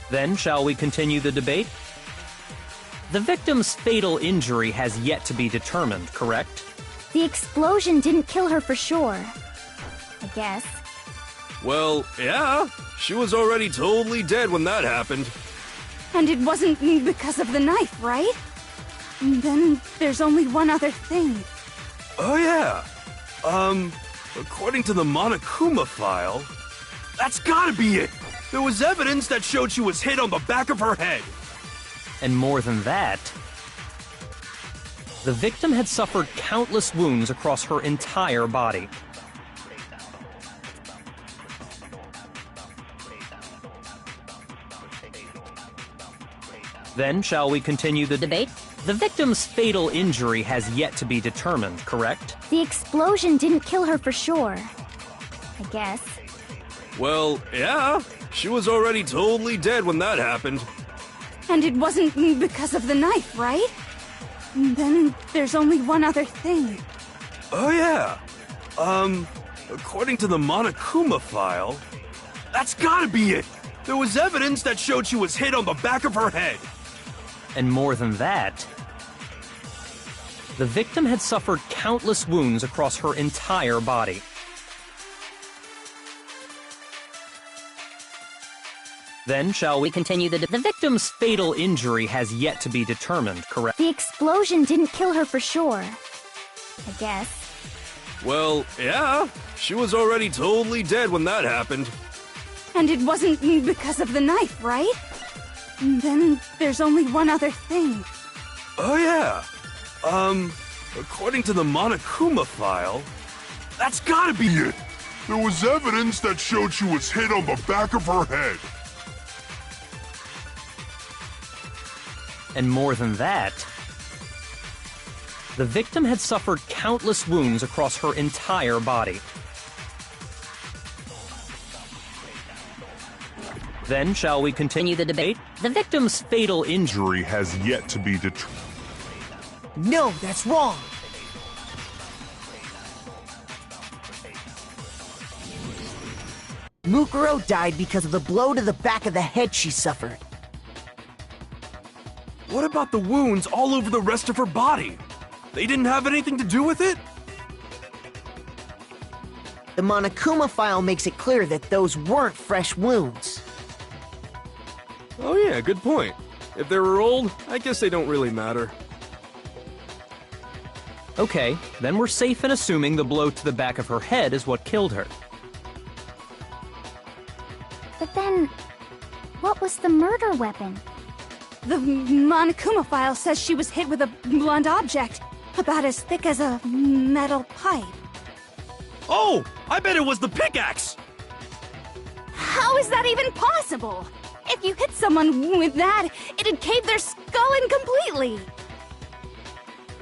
Then, shall we continue the debate? The victim's fatal injury has yet to be determined, correct? The explosion didn't kill her for sure. I guess. Well, yeah. She was already totally dead when that happened. And it wasn't because of the knife, right? And then there's only one other thing. Oh yeah. According to the Monokuma file, that's gotta be it! There was evidence that showed she was hit on the back of her head. And more than that, the victim had suffered countless wounds across her entire body. Then, shall we continue the debate? The victim's fatal injury has yet to be determined, correct? The explosion didn't kill her for sure. I guess. Well, yeah. She was already totally dead when that happened. And it wasn't because of the knife, right? And then there's only one other thing. Oh yeah. According to the Monokuma file, that's gotta be it! There was evidence that showed she was hit on the back of her head. And more than that, the victim had suffered countless wounds across her entire body. Then, shall we continue the victim's fatal injury has yet to be determined, correct? The explosion didn't kill her for sure. I guess. Well, yeah. She was already totally dead when that happened. And it wasn't because of the knife, right? And then there's only one other thing. Oh yeah. According to the Monokuma file, that's gotta be it! There was evidence that showed she was hit on the back of her head. And more than that, the victim had suffered countless wounds across her entire body. Then, shall we continue the debate? The victim's fatal injury Has yet to be determined. No, that's wrong. Mukuro died because of the blow to the back of the head she suffered. What about the wounds all over the rest of her body? They didn't have anything to do with it? The Monokuma file makes it clear that those weren't fresh wounds. Oh yeah, good point. If they were old, I guess they don't really matter. Okay, then we're safe in assuming the blow to the back of her head is what killed her. But then, what was the murder weapon? The Monokuma file says she was hit with a blunt object, about as thick as a metal pipe. Oh! I bet it was the pickaxe! How is that even possible? If you hit someone with that, it'd cave their skull in completely.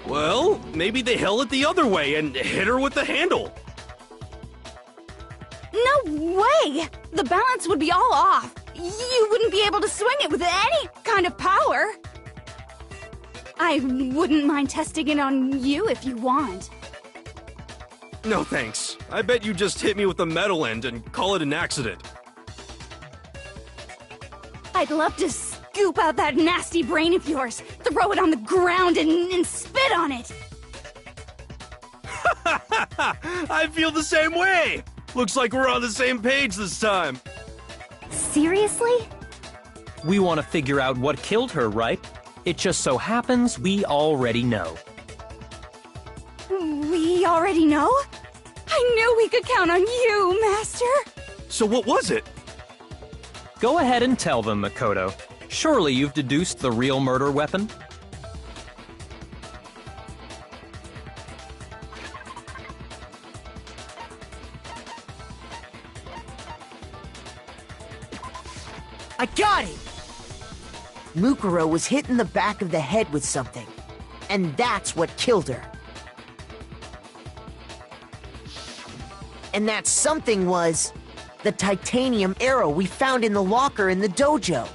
Well, maybe they held it the other way and hit her with the handle. No way! The balance would be all off. You wouldn't be able to swing it with any kind of power. I wouldn't mind testing it on you if you want. No thanks. I bet you just hit me with the metal end and call it an accident. I'd love to scoop out that nasty brain of yours, throw it on the ground and spit on it. I feel the same way! Looks like we're on the same page this time. Seriously? We want to figure out what killed her, right? It just so happens we already know. We already know? I knew we could count on you, Master! So what was it? Go ahead and tell them, Makoto. Surely you've deduced the real murder weapon? I got it! Mukuro was hit in the back of the head with something, and that's what killed her. And that something was the titanium arrow we found in the locker in the dojo.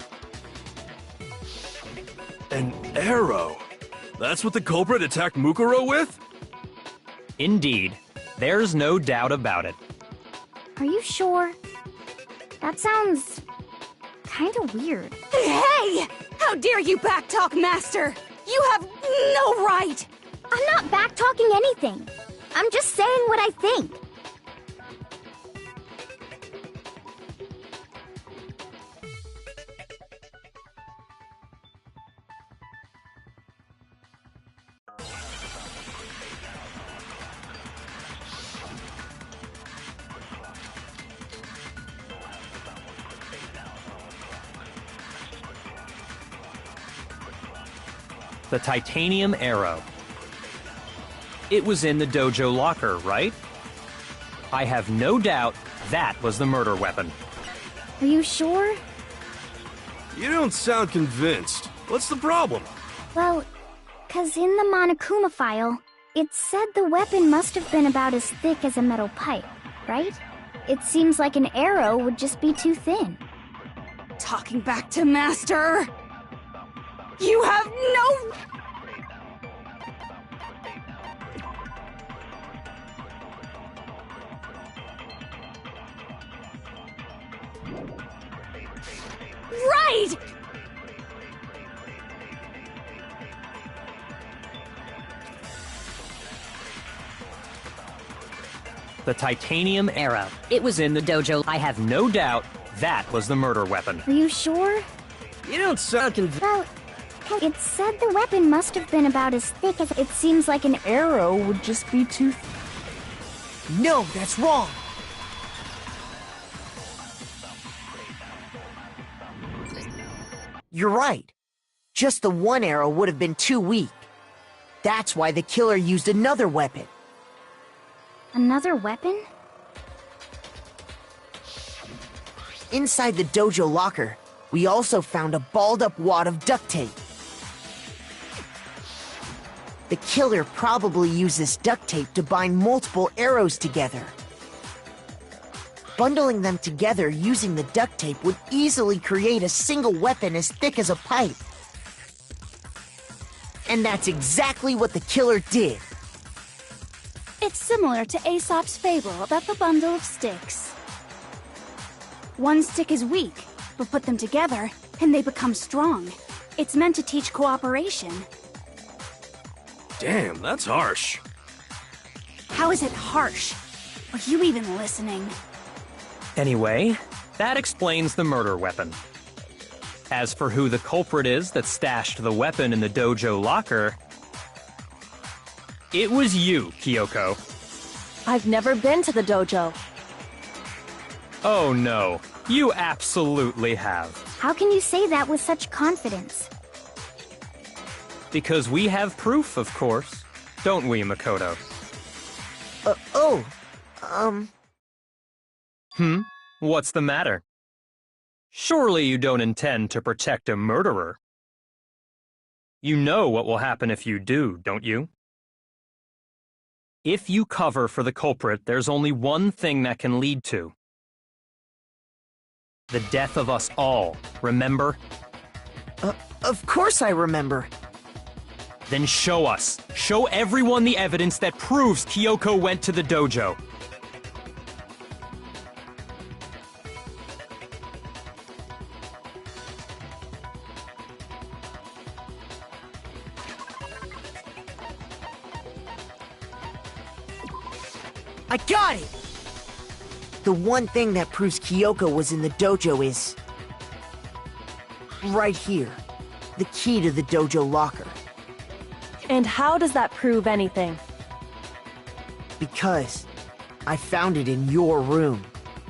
An arrow? That's what the culprit attacked Mukuro with? Indeed. There's no doubt about it. Are you sure? That sounds kinda weird. Hey! How dare you backtalk, Master! You have no right! I'm not backtalking anything. I'm just saying what I think. The titanium arrow. It was in the dojo locker, right? I have no doubt that was the murder weapon. Are you sure? You don't sound convinced. What's the problem? Well, 'cause in the Monokuma file, it said the weapon must have been about as thick as a metal pipe, right? It seems like an arrow would just be too thin. Talking back to Master! You have no... Right! The titanium arrow. It was in the dojo. I have no doubt that was the murder weapon. Are you sure? You don't sound convinced. Well, it said the weapon must have been about as thick as... It seems like an arrow would just be too... No, that's wrong! You're right. Just the one arrow would have been too weak. That's why the killer used another weapon. Another weapon? Inside the dojo locker, we also found a balled-up wad of duct tape. The killer probably used this duct tape to bind multiple arrows together. Bundling them together using the duct tape would easily create a single weapon as thick as a pipe. And that's exactly what the killer did. It's similar to Aesop's fable about the bundle of sticks. One stick is weak, but put them together, and they become strong. It's meant to teach cooperation. Damn, that's harsh. How is it harsh? Are you even listening? Anyway, that explains the murder weapon. As for who the culprit is that stashed the weapon in the dojo locker, it was you, Kyoko. I've never been to the dojo. Oh no, you absolutely have. How can you say that with such confidence? Because we have proof, of course. Don't we, Makoto? What's the matter? Surely you don't intend to protect a murderer. You know what will happen if you do, don't you? If you cover for the culprit, there's only one thing that can lead to. The death of us all, remember? Of course I remember. Then show us. Show everyone the evidence that proves Kyoko went to the dojo. I got it! The one thing that proves Kyoko was in the dojo is... right here. the key to the dojo locker. And how does that prove anything? Because I found it in your room.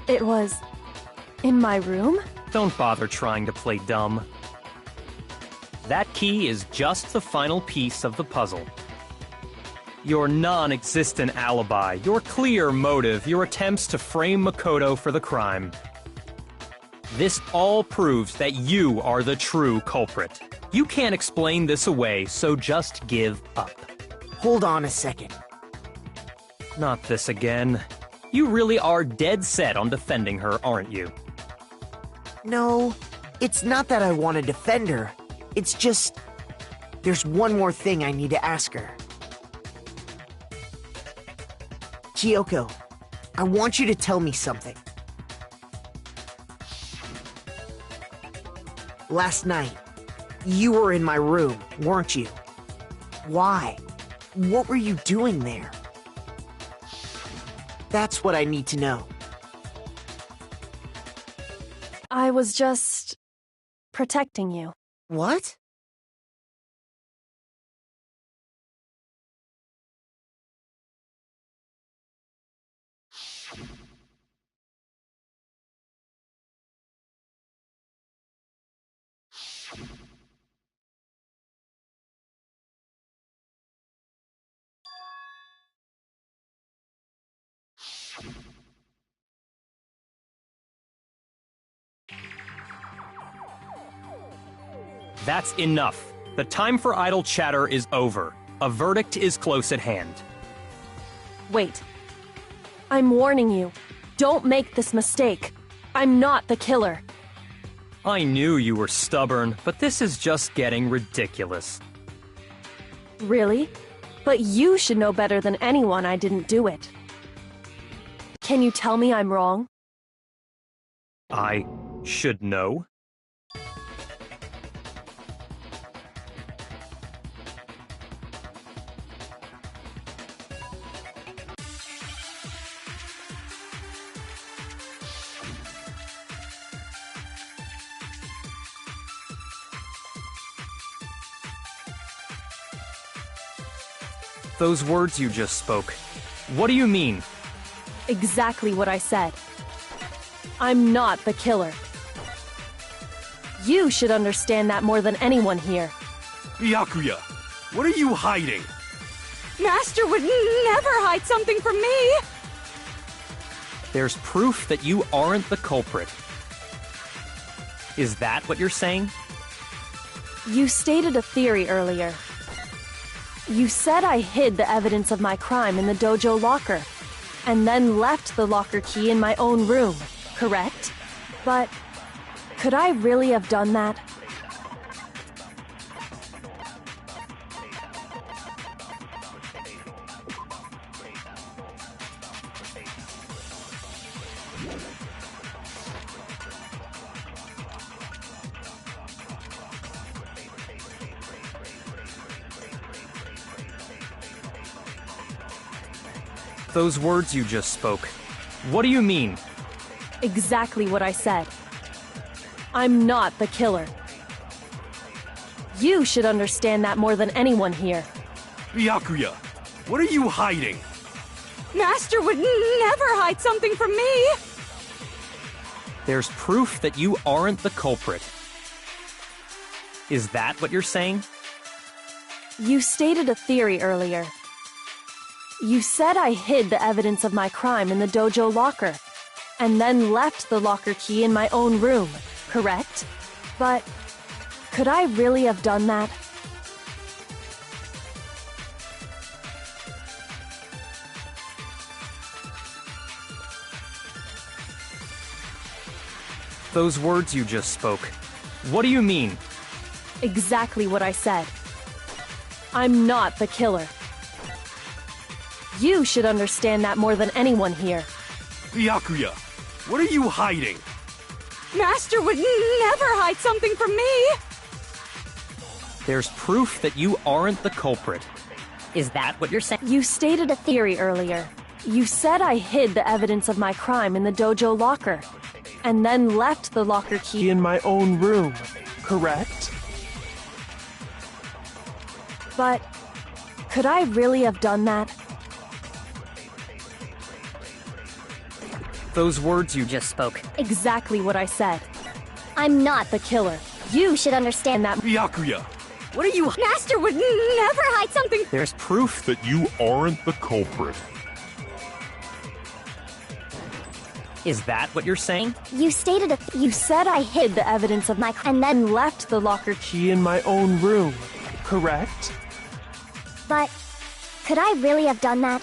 It was in my room? Don't bother trying to play dumb. That key is just the final piece of the puzzle. Your non-existent alibi, your clear motive, your attempts to frame Makoto for the crime. This all proves that you are the true culprit. You can't explain this away, so just give up. Hold on a second. Not this again. You really are dead set on defending her, aren't you? No, it's not that I want to defend her. It's just... there's one more thing I need to ask her. Kyoko, I want you to tell me something. Last night, you were in my room, weren't you? Why? What were you doing there? That's what I need to know. I was just protecting you. What? That's enough. The time for idle chatter is over. A verdict is close at hand. Wait. I'm warning you. Don't make this mistake. I'm not the killer. I knew you were stubborn, but this is just getting ridiculous. Really? But you should know better than anyone I didn't do it. Can you tell me I'm wrong? I should know? Those words you just spoke, what do you mean? Exactly what I said. I'm not the killer. You should understand that more than anyone here. Byakuya, what are you hiding? Master would never hide something from me! There's proof that you aren't the culprit. Is that what you're saying? You stated a theory earlier. You said I hid the evidence of my crime in the dojo locker, and then left the locker key in my own room, correct? But could I really have done that? Those words you just spoke, what do you mean? Exactly what I said. I'm not the killer. You should understand that more than anyone here. Byakuya, what are you hiding? Master would never hide something from me! There's proof that you aren't the culprit. Is that what you're saying? You stated a theory earlier. You said I hid the evidence of my crime in the dojo locker, and then left the locker key in my own room, correct? But could I really have done that? Those words you just spoke, what do you mean? Exactly what I said. I'm not the killer. You should understand that more than anyone here. Byakuya, what are you hiding? Master would never hide something from me! There's proof that you aren't the culprit. Is that what you're saying? You stated a theory earlier. You said I hid the evidence of my crime in the dojo locker, and then left the locker key in my own room, correct? But could I really have done that? Those words you just spoke. Exactly what I said. I'm not the killer. You should understand that. Byakuya! What are you? Master would never hide something. There's proof That you aren't the culprit. Is that what you're saying? You stated You said I hid the evidence of my and then left the locker key in my own room, correct? but could I really have done that?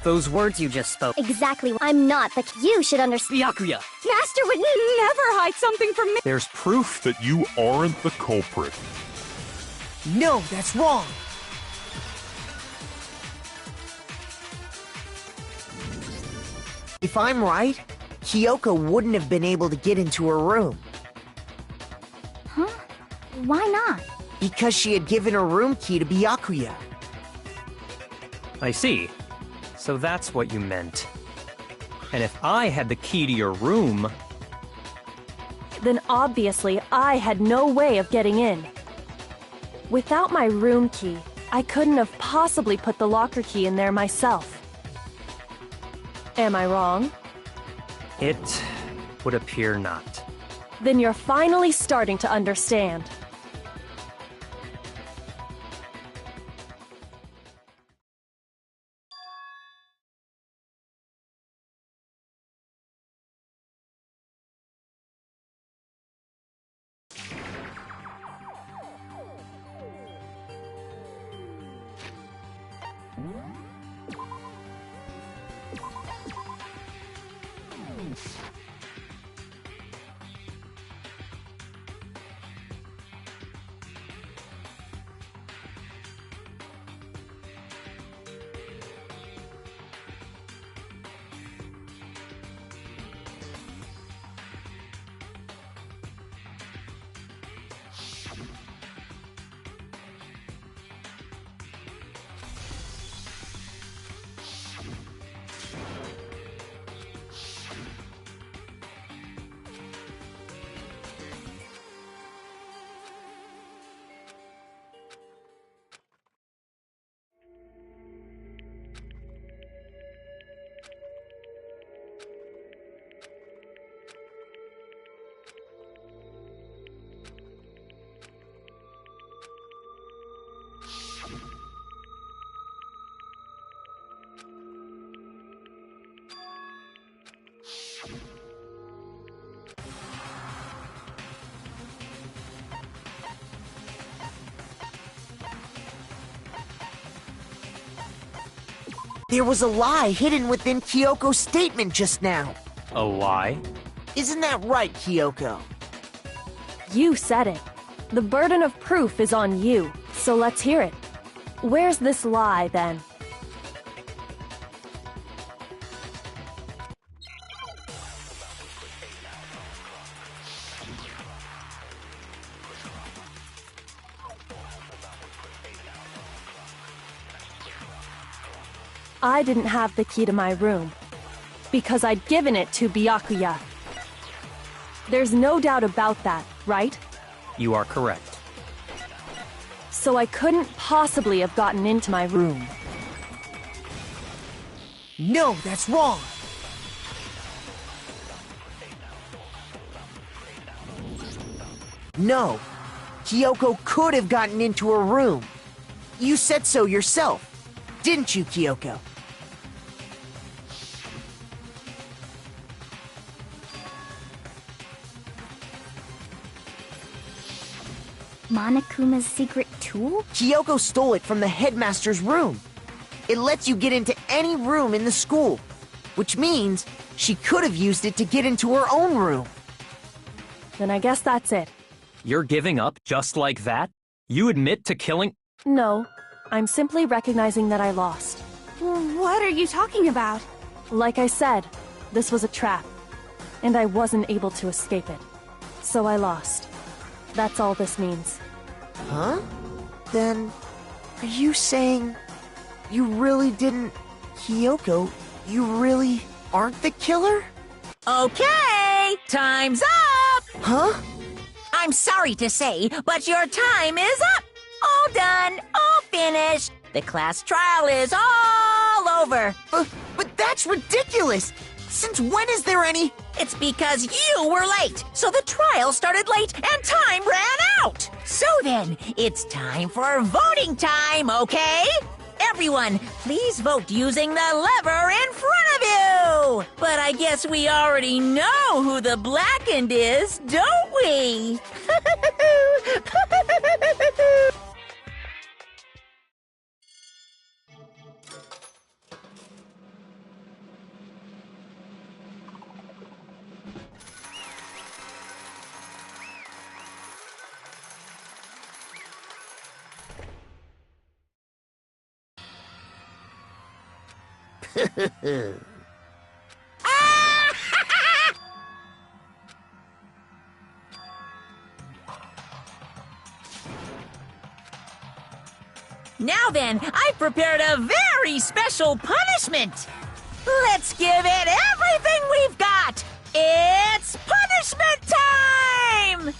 Those words you just spoke. Exactly. I'm not the. You should understand. Byakuya! Master would never hide something from me. There's proof That you aren't the culprit. No, that's wrong. If I'm right, Kyoko wouldn't have been able to get into her room Huh? Why not? because she had given her room key to Byakuya. I see. So that's what you meant. And if I had the key to your room, Then obviously I had no way of getting in. Without my room key, I couldn't have possibly put the locker key in there myself. Am I wrong? it would appear not. Then you're finally starting to understand. There was a lie hidden within Kyoko's statement just now. A lie? Isn't that right, Kyoko? You said it. The burden of proof is on you, so let's hear it. Where's this lie, then? I didn't have the key to my room, because I'd given it to Byakuya. There's no doubt about that, right? You are correct. So I couldn't possibly have gotten into my room. No, that's wrong. No, Kyoko could have gotten into her room. You said so yourself, didn't you, Kyoko? Monokuma's secret tool? Kyoko stole it from the headmaster's room. It lets you get into any room in the school, which means she could have used it to get into her own room. Then I guess that's it. You're giving up just like that? You admit to killing? No, I'm simply recognizing that I lost. What are you talking about? Like I said, this was a trap, and I wasn't able to escape it. So I lost. That's all this means. Huh? Then, are you saying you really didn't... Kyoko, you really aren't the killer? Okay, time's up! Huh? I'm sorry to say, but your time is up! All done, all finished. The class trial is all over. But that's ridiculous! Since when is there any... It's because you were late, so the trial started late and time ran out. So then, it's time for voting time, okay? Everyone, please vote using the lever in front of you! But I guess we already know who the blackened is, don't we? Now then, I've prepared a very special punishment. Let's give it everything we've got. It's punishment time!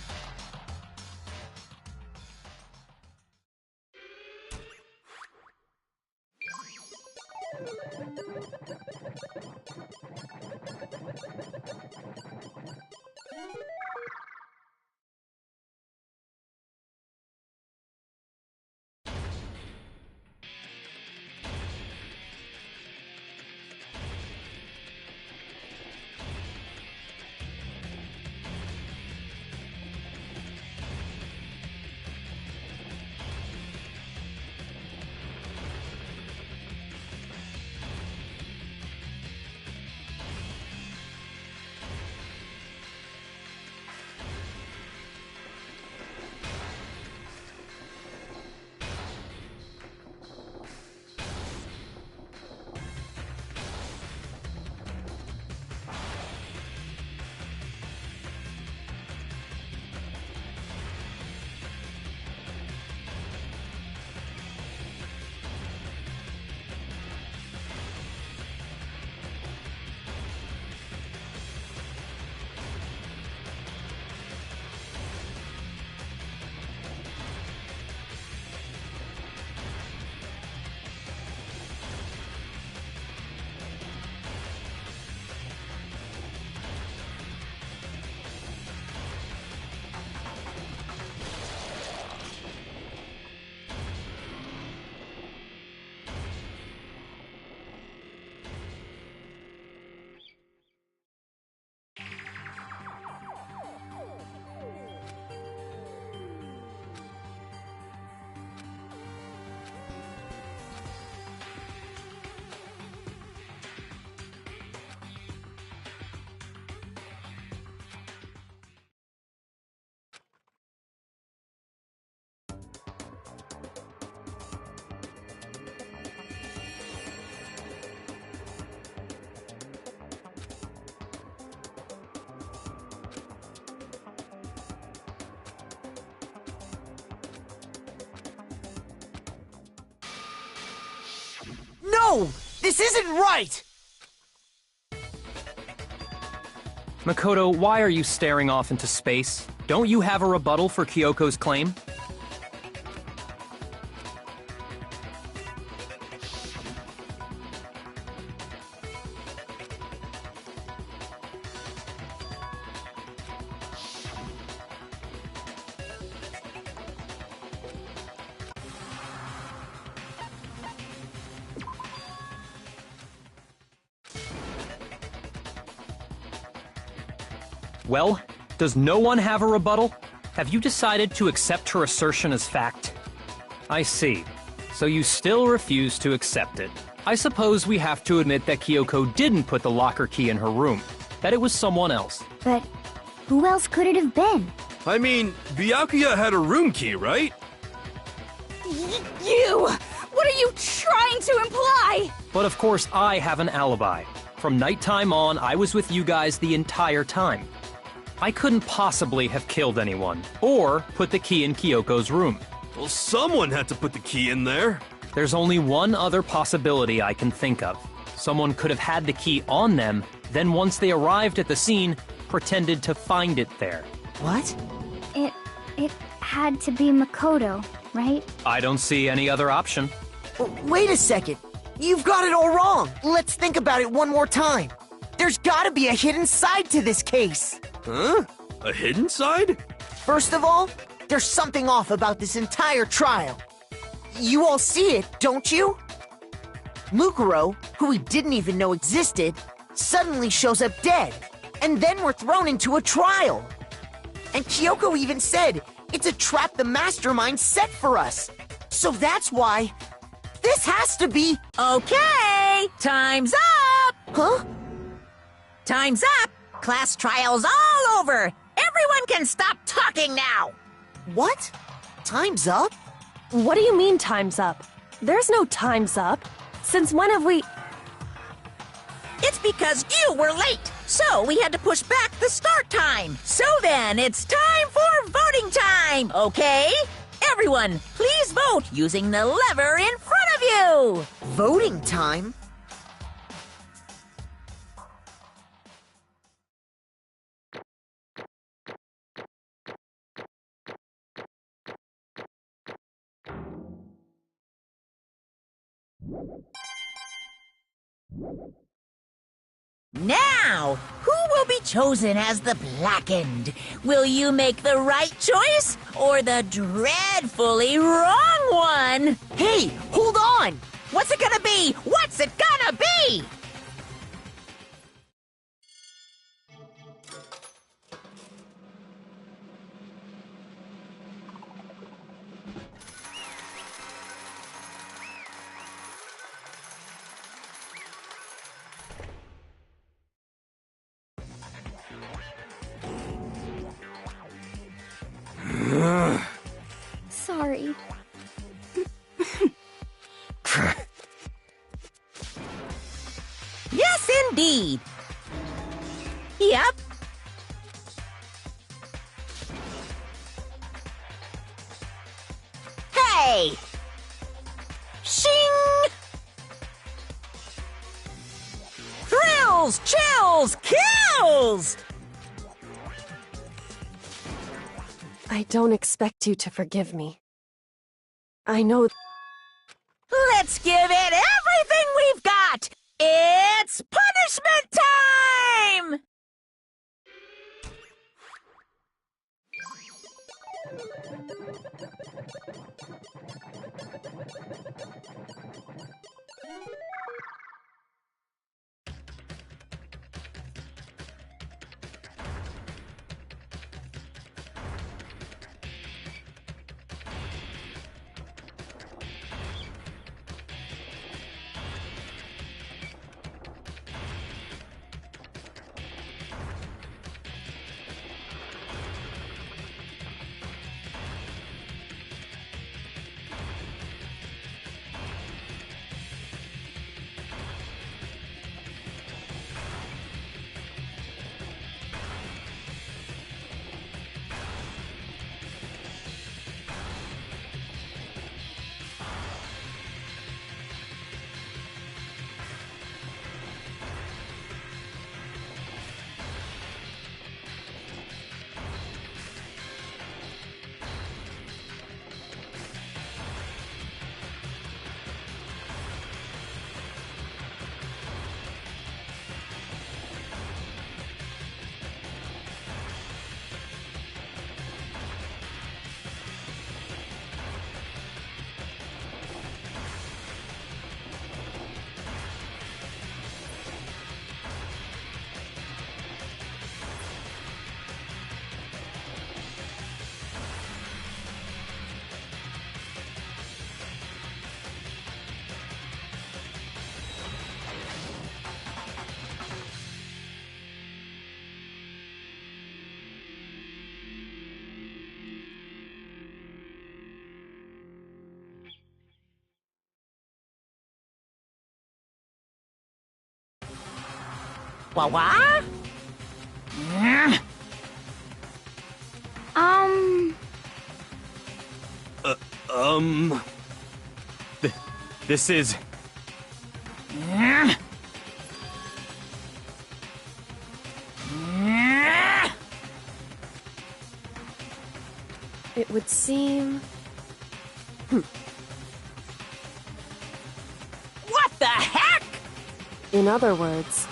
No! This isn't right! Makoto, why are you staring off into space? Don't you have a rebuttal for Kyoko's claim? Well, does no one have a rebuttal? Have you decided to accept her assertion as fact? I see. So you still refuse to accept it. I suppose we have to admit that Kyoko didn't put the locker key in her room, that it was someone else. But who else could it have been? I mean, Byakuya had a room key, right? You! What are you trying to imply? But of course I have an alibi. From nighttime on, I was with you guys the entire time. I couldn't possibly have killed anyone, or put the key in Kyoko's room. Well, someone had to put the key in there. There's only one other possibility I can think of. Someone could have had the key on them, then once they arrived at the scene, pretended to find it there. What? It had to be Makoto, right? I don't see any other option. Wait a second. You've got it all wrong. Let's think about it one more time. There's gotta be a hidden side to this case. Huh? A hidden side? First of all, there's something off about this entire trial. You all see it, don't you? Mukuro, who we didn't even know existed, suddenly shows up dead, and then we're thrown into a trial. And Kyoko even said it's a trap the mastermind set for us. So that's why this has to be... Okay, time's up! Huh? Time's up! Class trial's all over! Everyone can stop talking now! What? Time's up? What do you mean time's up? There's no time's up. Since when have we... It's because you were late, so we had to push back the start time. So then, it's time for voting time, okay? Everyone, please vote using the lever in front of you! Voting time? Now, who will be chosen as the blackened? Will you make the right choice or the dreadfully wrong one? Hey, hold on! What's it gonna be? What's it gonna be? Sorry. Yes, indeed. Yep. Hey! Shing! Thrills, chills, kills! I don't expect you to forgive me. I know... Let's give it everything we've got! It's punishment time! Wah-wah? This is... It would seem... What the heck? In other words,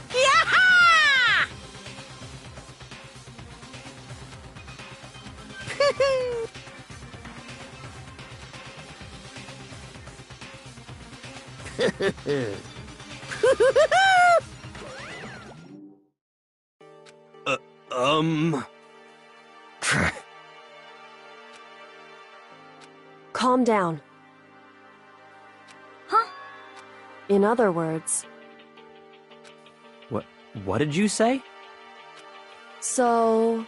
Yaha! calm down. Huh? In other words, What did you say? so